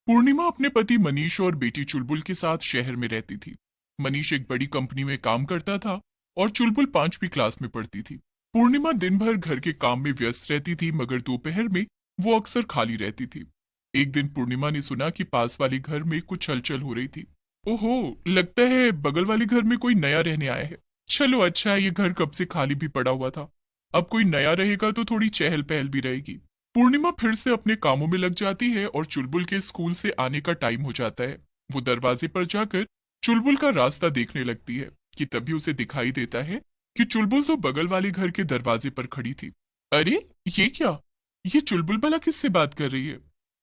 पूर्णिमा अपने पति मनीष और बेटी चुलबुल के साथ शहर में रहती थी। मनीष एक बड़ी कंपनी में काम करता था और चुलबुल 5वीं क्लास में पढ़ती थी। पूर्णिमा दिन भर घर के काम में व्यस्त रहती थी, मगर दोपहर में वो अक्सर खाली रहती थी। एक दिन पूर्णिमा ने सुना कि पास वाले घर में कुछ हलचल हो रही थी। ओहो, लगता है बगल वाले घर में कोई नया रहने आया है। चलो अच्छा है, ये घर कब से खाली भी पड़ा हुआ था। अब कोई नया रहेगा तो थोड़ी चहल पहल भी रहेगी। पूर्णिमा फिर से अपने कामों में लग जाती है और चुलबुल के स्कूल से आने का टाइम हो जाता है। वो दरवाजे पर जाकर चुलबुल का रास्ता देखने लगती है कि तभी उसे दिखाई देता है कि चुलबुल तो बगल वाले घर के दरवाजे पर खड़ी थी। अरे, ये क्या? ये चुलबुल भला किससे बात कर रही है?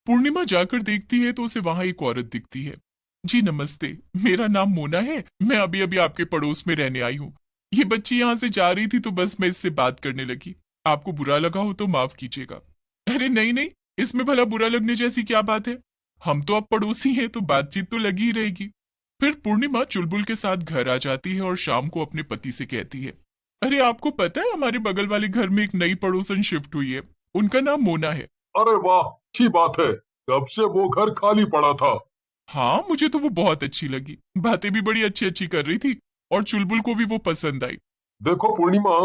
पूर्णिमा जाकर देखती है तो उसे वहां एक औरत दिखती है। जी नमस्ते, मेरा नाम मोना है। मैं अभी अभी आपके पड़ोस में रहने आई हूँ। ये बच्ची यहाँ से जा रही थी तो बस मैं इससे बात करने लगी। आपको बुरा लगा हो तो माफ कीजिएगा। अरे नहीं नहीं, इसमें भला बुरा लगने जैसी क्या बात है? हम तो अब पड़ोसी हैं तो बातचीत तो लगी ही रहेगी। फिर पूर्णिमा चुलबुल के साथ घर आ जाती है और शाम को अपने पति से कहती है, अरे आपको पता है हमारे बगल वाले घर में एक नई पड़ोसन शिफ्ट हुई है। उनका नाम मोना है। अरे वाह, अच्छी बात है। कब से वो घर खाली पड़ा था? हाँ, मुझे तो वो बहुत अच्छी लगी। बातें भी बड़ी अच्छी अच्छी कर रही थी और चुलबुल को भी वो पसंद आई। देखो पूर्णिमा,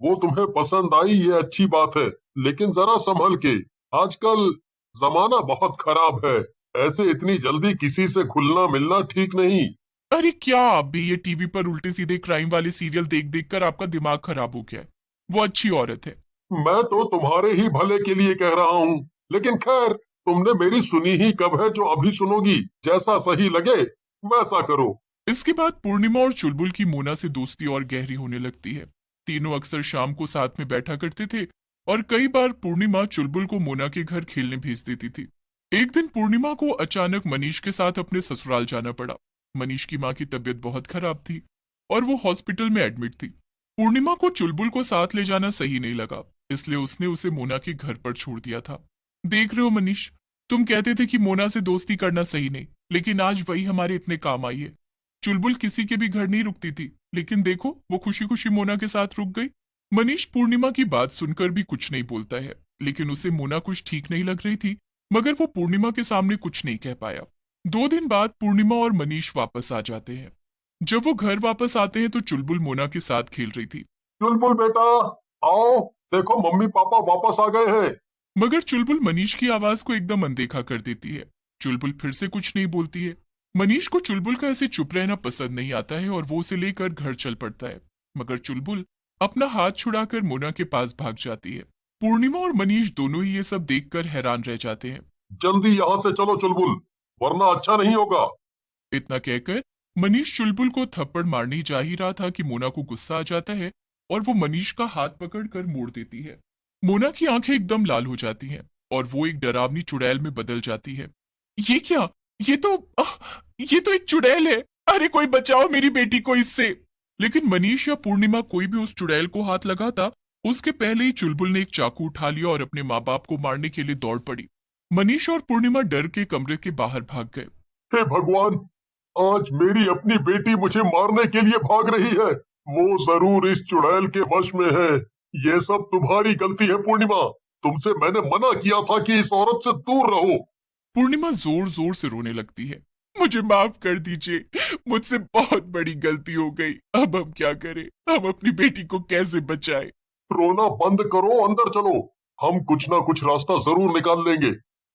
वो तुम्हें पसंद आई ये अच्छी बात है, लेकिन जरा संभल के। आजकल जमाना बहुत खराब है। ऐसे इतनी जल्दी किसी से घुलना मिलना ठीक नहीं। अरे क्या आप भी ये टीवी पर उल्टे सीधे क्राइम वाले सीरियल देख देख कर आपका दिमाग खराब हो गया है। वो अच्छी औरत है। मैं तो तुम्हारे ही भले के लिए कह रहा हूँ, लेकिन खैर, तुमने मेरी सुनी ही कब है जो अभी सुनोगी। जैसा सही लगे वैसा करो। इसके बाद पूर्णिमा और चुलबुल की मोना से दोस्ती और गहरी होने लगती है। तीनों अक्सर शाम को साथ में बैठा करते थे और कई बार पूर्णिमा चुलबुल को मोना के घर खेलने भेज देती थी। एक दिन पूर्णिमा को अचानक मनीष के साथ अपने ससुराल जाना पड़ा। मनीष की माँ की तबीयत बहुत खराब थी और वो हॉस्पिटल में एडमिट थी। पूर्णिमा को चुलबुल को साथ ले जाना सही नहीं लगा, इसलिए उसने उसे मोना के घर पर छोड़ दिया था। देख रहे हो मनीष, तुम कहते थे कि मोना से दोस्ती करना सही नहीं, लेकिन आज वही हमारे इतने काम आई है। चुलबुल किसी के भी घर नहीं रुकती थी, लेकिन देखो वो खुशी खुशी मोना के साथ रुक गई। मनीष पूर्णिमा की बात सुनकर भी कुछ नहीं बोलता है, लेकिन उसे मोना कुछ ठीक नहीं लग रही थी, मगर वो पूर्णिमा के सामने कुछ नहीं कह पाया। 2 दिन बाद पूर्णिमा और मनीष वापस आ जाते हैं। जब वो घर वापस आते हैं तो चुलबुल मोना के साथ खेल रही थी। चुलबुल बेटा, आओ। देखो मम्मी पापा वापस आ गए हैं। मगर चुलबुल मनीष की आवाज को एकदम अनदेखा कर देती है। चुलबुल फिर से कुछ नहीं बोलती है। मनीष को चुलबुल का ऐसे चुप रहना पसंद नहीं आता है और वो उसे लेकर घर चल पड़ता है। मगर चुलबुल अपना हाथ छुड़ाकर मोना के पास भाग जाती है। पूर्णिमा और मनीष दोनों ही ये सब देखकर हैरान रह जाते हैं। जल्दी यहाँ से चलो चुलबुल, वरना अच्छा नहीं होगा। इतना कहकर मनीष चुलबुल को थप्पड़ मारने ही जा ही रहा था कि मोना को गुस्सा आ जाता है और वो मनीष का हाथ पकड़कर मोड़ देती है। मोना की आंखें एकदम लाल हो जाती हैं और वो एक डरावनी चुड़ैल में बदल जाती है। ये क्या? ये तो आह, ये तो एक चुड़ैल है। अरे कोई बचाओ मेरी बेटी को इससे। लेकिन मनीष या पूर्णिमा कोई भी उस चुड़ैल को हाथ लगाता, उसके पहले ही चुलबुल ने एक चाकू उठा लिया और अपने माँ बाप को मारने के लिए दौड़ पड़ी। मनीष और पूर्णिमा डर के कमरे के बाहर भाग गए। हे भगवान, आज मेरी अपनी बेटी मुझे मारने के लिए भाग रही है। वो जरूर इस चुड़ैल के वश में है। ये सब तुम्हारी गलती है पूर्णिमा। तुमसे मैंने मना किया था कि इस औरत से दूर रहो। पूर्णिमा जोर जोर से रोने लगती है। मुझे माफ कर दीजिए, मुझसे बहुत बड़ी गलती हो गई। अब हम क्या करें? हम अपनी बेटी को कैसे बचाएं? रोना बंद करो, अंदर चलो। हम कुछ ना कुछ रास्ता जरूर निकाल लेंगे।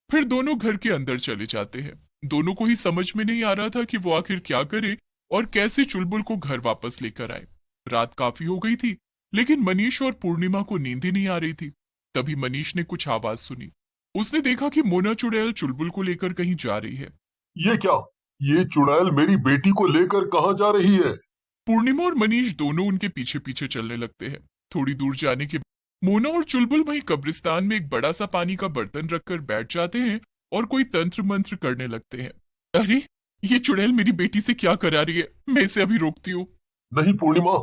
फिर दोनों घर के अंदर चले जाते हैं। दोनों को ही समझ में नहीं आ रहा था कि वो आखिर क्या करे और कैसे चुलबुल को घर वापस लेकर आए। रात काफी हो गई थी, लेकिन मनीष और पूर्णिमा को नींद ही नहीं आ रही थी। तभी मनीष ने कुछ आवाज सुनी। उसने देखा कि मोना चुड़ैल चुलबुल को लेकर कहीं जा रही है। ये क्या? ये चुड़ैल मेरी बेटी को लेकर कहाँ जा रही है? पूर्णिमा और मनीष दोनों उनके पीछे पीछे चलने लगते हैं। थोड़ी दूर जाने के मोना और चुलबुल वहीं कब्रिस्तान में एक बड़ा सा पानी का बर्तन रखकर बैठ जाते हैं और कोई तंत्र मंत्र करने लगते हैं। अरे, ये चुड़ैल मेरी बेटी से क्या करा रही है? मैं इसे अभी रोकती हूँ। नहीं पूर्णिमा,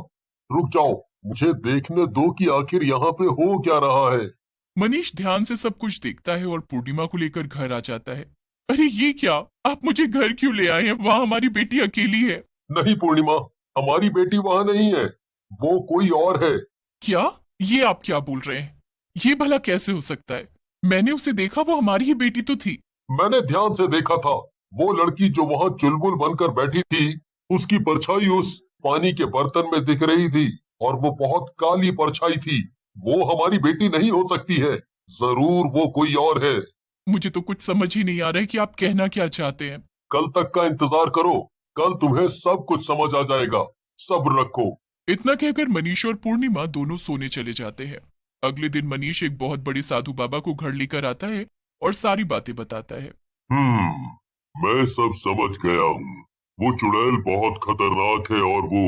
रुक जाओ। मुझे देखने दो कि आखिर यहाँ पे हो क्या रहा है। मनीष ध्यान से सब कुछ देखता है और पूर्णिमा को लेकर घर आ जाता है। अरे ये क्या? आप मुझे घर क्यों ले आए हैं? वहां हमारी बेटी अकेली है। नहीं पूर्णिमा, हमारी बेटी वहां नहीं है। वो कोई और है। क्या? ये आप क्या बोल रहे हैं? ये भला कैसे हो सकता है? मैंने उसे देखा, वो हमारी ही बेटी तो थी। मैंने ध्यान से देखा था, वो लड़की जो वहां चुलबुल बनकर बैठी थी, उसकी परछाई उस पानी के बर्तन में दिख रही थी, और वो बहुत काली परछाई थी। वो हमारी बेटी नहीं हो सकती है, जरूर वो कोई और है। मुझे तो कुछ समझ ही नहीं आ रहा है कि आप कहना क्या चाहते हैं। कल तक का इंतजार करो, कल तुम्हें सब कुछ समझ आ जाएगा। सब्र रखो। इतना कहकर मनीष और पूर्णिमा दोनों सोने चले जाते हैं। अगले दिन मनीष एक बहुत बड़े साधु बाबा को घर लेकर आता है और सारी बातें बताता है। मैं सब समझ गया हूँ। वो चुड़ैल बहुत खतरनाक है और वो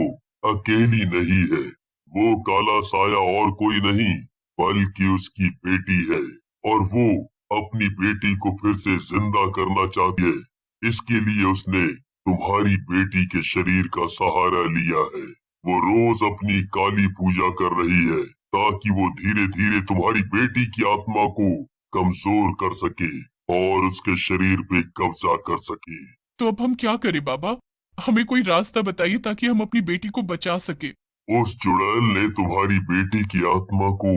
अकेली नहीं है। वो काला साया और कोई नहीं, बल्कि उसकी बेटी है, और वो अपनी बेटी को फिर से जिंदा करना चाहती है। इसके लिए उसने तुम्हारी बेटी के शरीर का सहारा लिया है। वो रोज अपनी काली पूजा कर रही है, ताकि वो धीरे धीरे तुम्हारी बेटी की आत्मा को कमजोर कर सके और उसके शरीर पे कब्जा कर सके। तो अब हम क्या करें बाबा? हमें कोई रास्ता बताइए ताकि हम अपनी बेटी को बचा सके। उस चुड़ैल ने तुम्हारी बेटी की आत्मा को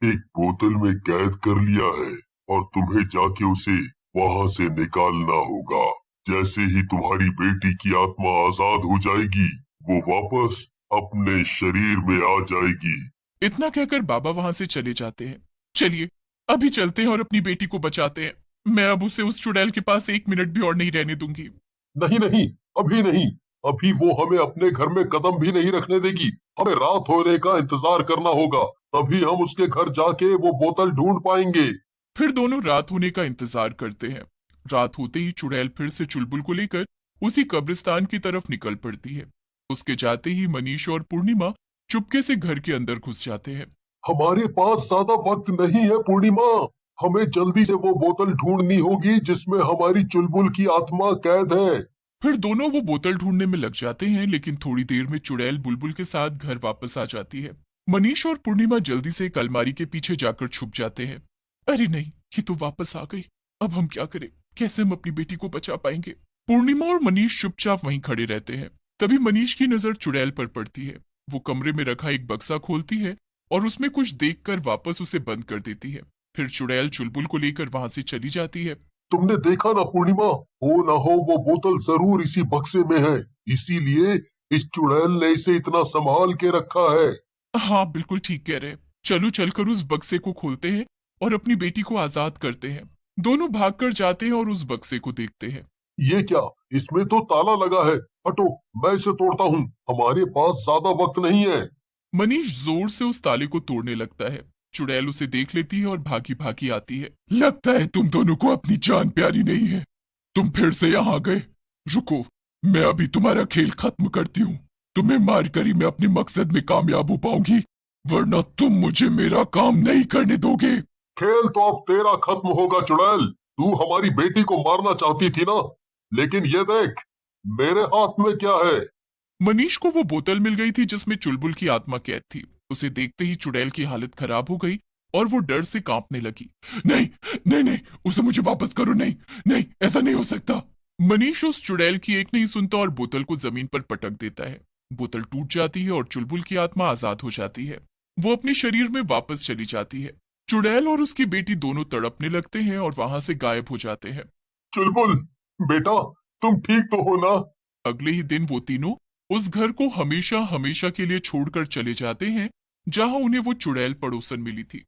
एक बोतल में कैद कर लिया है, और तुम्हें जाके उसे वहां से निकालना होगा। जैसे ही तुम्हारी बेटी की आत्मा आजाद हो जाएगी, वो वापस अपने शरीर में आ जाएगी। इतना कहकर बाबा वहां से चले जाते हैं। चलिए अभी चलते हैं और अपनी बेटी को बचाते हैं। मैं अब उसे उस चुड़ैल के पास 1 मिनट भी और नहीं रहने दूंगी। नहीं नहीं, अभी नहीं। अभी वो हमें अपने घर में कदम भी नहीं रखने देगी। हमें रात होने का इंतजार करना होगा, तभी हम उसके घर जाके वो बोतल ढूंढ पाएंगे। फिर दोनों रात होने का इंतजार करते हैं। रात होते ही चुड़ैल फिर से चुलबुल को लेकर उसी कब्रिस्तान की तरफ निकल पड़ती है। उसके जाते ही मनीष और पूर्णिमा चुपके से घर के अंदर घुस जाते हैं। हमारे पास ज्यादा वक्त नहीं है पूर्णिमा। हमें जल्दी से वो बोतल ढूंढनी होगी जिसमें हमारी चुलबुल की आत्मा कैद है। फिर दोनों वो बोतल ढूंढने में लग जाते हैं, लेकिन थोड़ी देर में चुड़ैल बुलबुल के साथ घर वापस आ जाती है। मनीष और पूर्णिमा जल्दी से एक अलमारी के पीछे जाकर छुप जाते हैं। अरे नहीं, ये तो वापस आ गई। अब हम क्या करें? कैसे हम अपनी बेटी को बचा पाएंगे? पूर्णिमा और मनीष चुपचाप वहीं खड़े रहते हैं। तभी मनीष की नजर चुड़ैल पर पड़ती है। वो कमरे में रखा एक बक्सा खोलती है और उसमें कुछ देखकर वापस उसे बंद कर देती है। फिर चुड़ैल चुलबुल को लेकर वहां से चली जाती है। तुमने देखा ना पूर्णिमा, हो ना हो वो बोतल जरूर इसी बक्से में है। इसीलिए इस चुड़ैल ने इसे इतना संभाल के रखा है। हाँ बिल्कुल ठीक कह रहे हैं। चलो चलकर उस बक्से को खोलते हैं और अपनी बेटी को आजाद करते हैं। दोनों भागकर जाते हैं और उस बक्से को देखते हैं। ये क्या? इसमें तो ताला लगा है। हटो, मैं इसे तोड़ता हूँ। हमारे पास ज्यादा वक्त नहीं है। मनीष जोर से उस ताले को तोड़ने लगता है। चुड़ैल उसे देख लेती है और भागी भागी आती है। लगता है तुम दोनों को अपनी जान प्यारी नहीं है। तुम फिर से यहाँ आ गए। रुको, मैं अभी तुम्हारा खेल खत्म करती हूँ। तुम्हें मारकर ही मैं अपने मकसद में कामयाब हो पाऊंगी, वरना तुम मुझे मेरा काम नहीं करने दोगे। खेल तो अब तेरा खत्म होगा चुड़ैल। तू हमारी बेटी को मारना चाहती थी ना, लेकिन ये देख, मेरे हाथ में क्या है। मनीष को वो बोतल मिल गई थी जिसमें चुलबुल की आत्मा कैद थी। उसे देखते ही चुड़ैल की हालत खराब हो गई और वो डर से कांपने लगी। नहीं नहीं नहीं, उसे मुझे वापस करो। नहीं नहीं, ऐसा नहीं हो सकता। मनीष उस चुड़ैल की एक नहीं सुनता और बोतल को जमीन पर पटक देता है। बोतल टूट जाती है और चुलबुल की आत्मा आजाद हो जाती है। वो अपने शरीर में वापस चली जाती है। चुड़ैल और उसकी बेटी दोनों तड़पने लगते हैं और वहां से गायब हो जाते हैं। चुलबुल बेटा, तुम ठीक तो हो ना? अगले ही दिन वो तीनों उस घर को हमेशा हमेशा के लिए छोड़कर चले जाते हैं जहां उन्हें वो चुड़ैल पड़ोसन मिली थी।